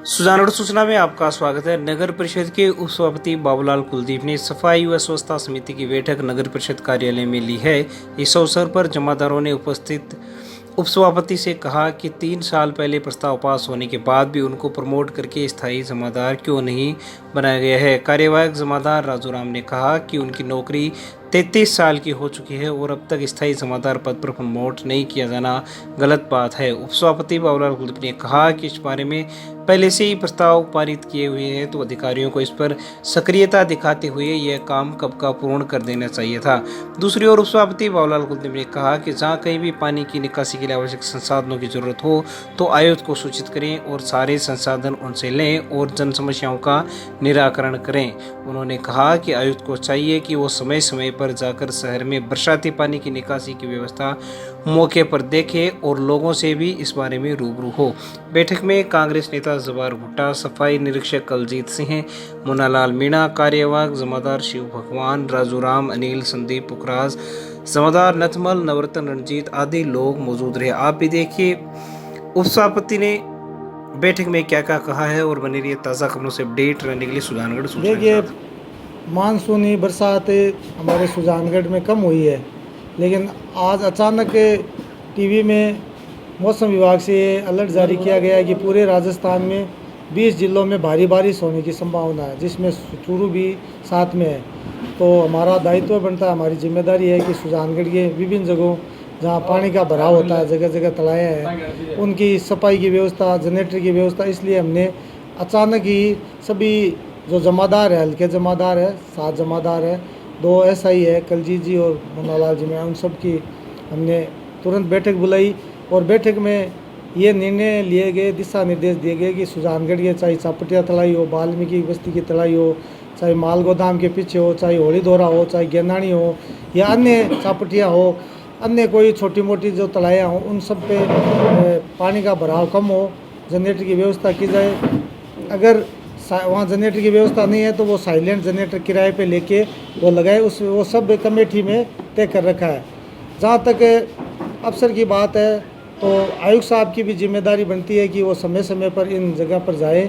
सुजानगढ़ सूचना में आपका स्वागत है। नगर परिषद के उपसभापति बाबूलाल कुलदीप ने सफाई व स्वच्छता समिति की बैठक नगर परिषद कार्यालय में ली है। इस अवसर पर जमादारों ने उपस्थित उपसभापति से कहा कि 3 साल पहले प्रस्ताव पास होने के बाद भी उनको प्रमोट करके स्थायी जमादार क्यों नहीं बनाया गया है। कार्यवाहक जमादार राजू राम ने कहा कि उनकी नौकरी 33 साल की हो चुकी है और अब तक स्थायी जमादार पद पर प्रमोट नहीं किया जाना गलत बात है। उपसभापति बाबूलाल कुलदीप ने कहा कि इस बारे में पहले से ही प्रस्ताव पारित किए हुए हैं, तो अधिकारियों को इस पर सक्रियता दिखाते हुए यह काम कब का पूर्ण कर देना चाहिए था। दूसरी ओर उपसभापति बाबूलाल कुलदीप ने कहा कि जहां कहीं भी पानी की निकासी के लिए आवश्यक संसाधनों की जरूरत हो तो आयुक्त को सूचित करें और सारे संसाधन उनसे लें और जन समस्याओं का निराकरण करें। उन्होंने कहा कि आयुक्त को चाहिए कि वो समय समय पर जाकर शहर में बरसाती पानी की निकासी की व्यवस्था मौके पर देखे और लोगों से भी इस बारे में रूबरू हो। बैठक में कांग्रेस नेता जवार भुट्टा, सफाई निरीक्षक कलजीत सिंह, मुन्नालाल मीणा, कार्यवाहक जमादार शिव भगवान, राजू राम, अनिल, संदीप पुखराज, जमादार नथमल, नवरत्न रणजीत आदि लोग मौजूद रहे। आप भी देखिए उपसभापति ने बैठक में क्या क्या कहा है और बनी रही ताज़ा खबरों से अपडेट रहने के लिए सुजानगढ़ सूचना। देखिए, मानसूनी बरसात हमारे सुजानगढ़ में कम हुई है, लेकिन आज अचानक टीवी में मौसम विभाग से अलर्ट जारी किया गया है कि पूरे राजस्थान में 20 जिलों में भारी बारिश होने की संभावना है, जिसमें चूरू भी साथ में है। तो हमारा दायित्व बनता है, हमारी जिम्मेदारी है कि सुजानगढ़ के विभिन्न जगहों जहाँ पानी का भराव होता है, जगह जगह तलाया है, उनकी सफाई की व्यवस्था, जनरेटर की व्यवस्था। इसलिए हमने अचानक ही सभी जो जमादार है, हल्के जमादार है, 7 जमादार है, 2 SI है, कलजीत जी और मुन्नालाल जी में, उन सब की हमने तुरंत बैठक बुलाई और बैठक में ये निर्णय लिए गए, दिशा निर्देश दिए गए कि सुजानगढ़ के चाहे चापटिया तलाई हो, वाल्मीकि बस्ती की तलाई हो, चाहे माल गोदाम के पीछे हो, चाहे होली दोरा हो, चाहे गेनानी हो या अन्य चापटिया हो, अन्य कोई छोटी मोटी जो तलाइयाँ हों, उन सब पे पानी का भराव कम हो, जनरेटर की व्यवस्था की जाए। अगर वहाँ जनरेटर की व्यवस्था नहीं है तो वो साइलेंट जनरेटर किराए पे लेके वो लगाए, वो सब कमेटी में तय कर रखा है। जहाँ तक अफसर की बात है तो आयुक्त साहब की भी जिम्मेदारी बनती है कि वो समय समय पर इन जगह पर जाए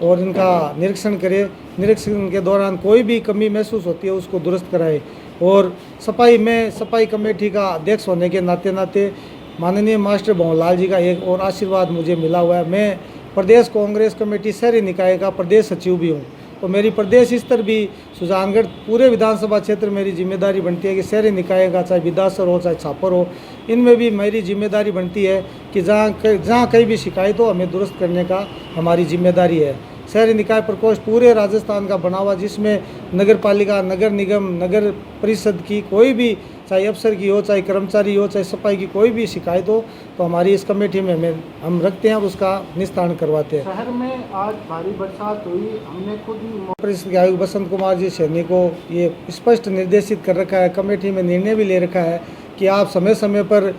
और इनका निरीक्षण करे। निरीक्षण के दौरान कोई भी कमी महसूस होती है उसको दुरुस्त कराए। और सफाई कमेटी का अध्यक्ष होने के नाते माननीय मास्टर भंवरलाल जी का एक और आशीर्वाद मुझे मिला हुआ है। मैं प्रदेश कांग्रेस कमेटी शहरी निकाय का प्रदेश सचिव भी हूँ, तो मेरी प्रदेश स्तर भी सुजानगढ़ पूरे विधानसभा क्षेत्र मेरी जिम्मेदारी बनती है कि शहरी निकाय का चाहे विदासर हो चाहे छापर हो, इनमें भी मेरी जिम्मेदारी बनती है कि जहाँ कहीं भी शिकायत हो हमें दुरुस्त करने का हमारी जिम्मेदारी है। शहरी निकाय प्रकोष्ठ पूरे राजस्थान का बना हुआ, जिसमें नगर पालिका, नगर निगम, नगर परिषद की कोई भी, चाहे अफसर की हो, चाहे कर्मचारी हो, चाहे सफाई की कोई भी शिकायत हो तो हमारी इस कमेटी में हम रखते हैं और उसका निस्तारण करवाते हैं। शहर में आज भारी बरसात हुई, हमने खुद ही परिषद के आयुक्त बसंत कुमार जी सैनी को ये स्पष्ट निर्देशित कर रखा है, कमेटी में निर्णय भी ले रखा है कि आप समय समय पर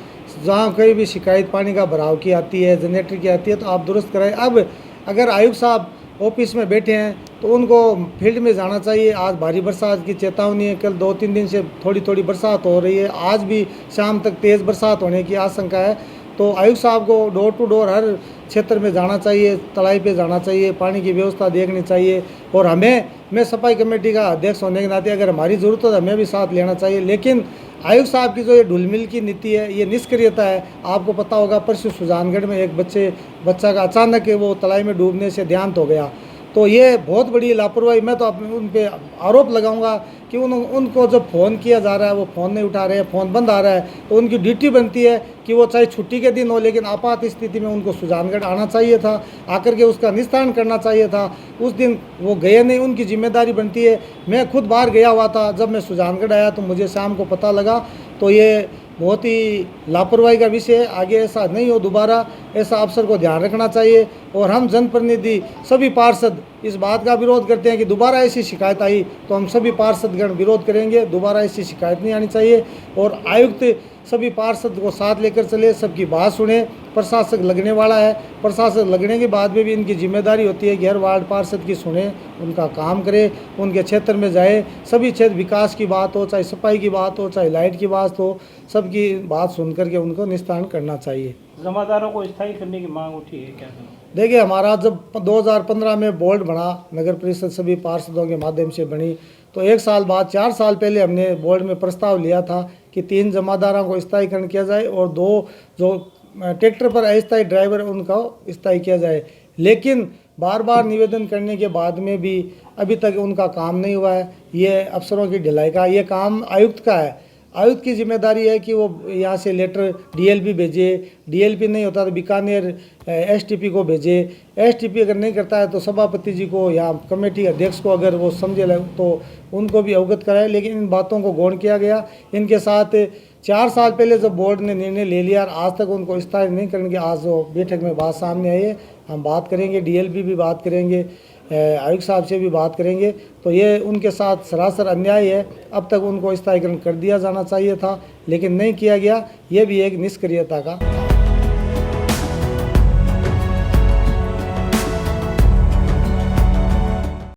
जहाँ कहीं भी शिकायत पानी का भराव की आती है, जनरेटर की आती है, तो आप दुरुस्त कराएं। अब अगर आयुक्त साहब ऑफिस में बैठे हैं तो उनको फील्ड में जाना चाहिए। आज भारी बरसात की चेतावनी है, कल 2-3 दिन से थोड़ी थोड़ी बरसात हो रही है, आज भी शाम तक तेज़ बरसात होने की आशंका है। तो आयुक्त साहब को डोर टू डोर हर क्षेत्र में जाना चाहिए, तलाई पे जाना चाहिए, पानी की व्यवस्था देखनी चाहिए। और मैं सफाई कमेटी का अध्यक्ष होने के नाते अगर हमारी ज़रूरत हो तो हमें भी साथ लेना चाहिए। लेकिन आयुक्त साहब की जो ये ढुलमिल की नीति है, ये निष्क्रियता है। आपको पता होगा परसों सुजानगढ़ में एक बच्चा का अचानक वो तलाई में डूबने से देहांत हो गया। तो ये बहुत बड़ी लापरवाही। मैं तो उन पे आरोप लगाऊंगा कि उनको जब फ़ोन किया जा रहा है वो फ़ोन नहीं उठा रहे हैं, फ़ोन बंद आ रहा है, तो उनकी ड्यूटी बनती है कि वो चाहे छुट्टी के दिन हो, लेकिन आपात स्थिति में उनको सुजानगढ़ आना चाहिए था, आकर के उसका निस्तारण करना चाहिए था। उस दिन वो गए नहीं, उनकी जिम्मेदारी बनती है। मैं खुद बाहर गया हुआ था, जब मैं सुजानगढ़ आया तो मुझे शाम को पता लगा। तो ये बहुत ही लापरवाही का विषय है। आगे ऐसा नहीं हो दोबारा, ऐसा अफसर को ध्यान रखना चाहिए। और हम जनप्रतिनिधि सभी पार्षद इस बात का विरोध करते हैं कि दोबारा ऐसी शिकायत आई तो हम सभी पार्षदगण विरोध करेंगे, दोबारा ऐसी शिकायत नहीं आनी चाहिए। और आयुक्त सभी पार्षद को साथ लेकर चले, सबकी बात सुने। प्रशासक लगने वाला है, प्रशासक लगने के बाद में भी इनकी जिम्मेदारी होती है कि हर वार्ड पार्षद की सुने, उनका काम करे, उनके क्षेत्र में जाए, सभी क्षेत्र विकास की बात हो, चाहे सफाई की बात हो, चाहे लाइट की बात हो, सबकी बात सुन करके उनको निस्तारण करना चाहिए। जमादारों को स्थायी करने की मांग उठी है क्या? देखिए, हमारा जब 2015 में बोर्ड बना, नगर परिषद सभी पार्षदों के माध्यम से बनी, तो 1 साल बाद 4 साल पहले हमने बोर्ड में प्रस्ताव लिया था कि 3 जमादारों को स्थायीकरण किया जाए और 2 जो ट्रैक्टर पर अस्थायी ड्राइवर उनका स्थायी किया जाए। लेकिन बार बार निवेदन करने के बाद में भी अभी तक उनका काम नहीं हुआ है। ये अफसरों की ढिलाई का ये काम आयुक्त का है। आयुक्त की जिम्मेदारी है कि वो यहाँ से लेटर डीएलपी भेजे, डीएलपी नहीं होता तो बीकानेर एसटीपी को भेजे, एसटीपी अगर नहीं करता है तो सभापति जी को या कमेटी अध्यक्ष को अगर वो समझे तो उनको भी अवगत कराए। लेकिन इन बातों को गौण किया गया। इनके साथ 4 साल पहले जब बोर्ड ने निर्णय ले लिया और आज तक उनको स्थायी नहीं करने की आज वो बैठक में बात सामने आई है। हम बात करेंगे, डीएलपी भी बात करेंगे, आयुक्त साहब से भी बात करेंगे। तो ये उनके साथ सरासर अन्याय है। अब तक उनको स्थायीकरण कर दिया जाना चाहिए था, लेकिन नहीं किया गया। ये भी एक निष्क्रियता का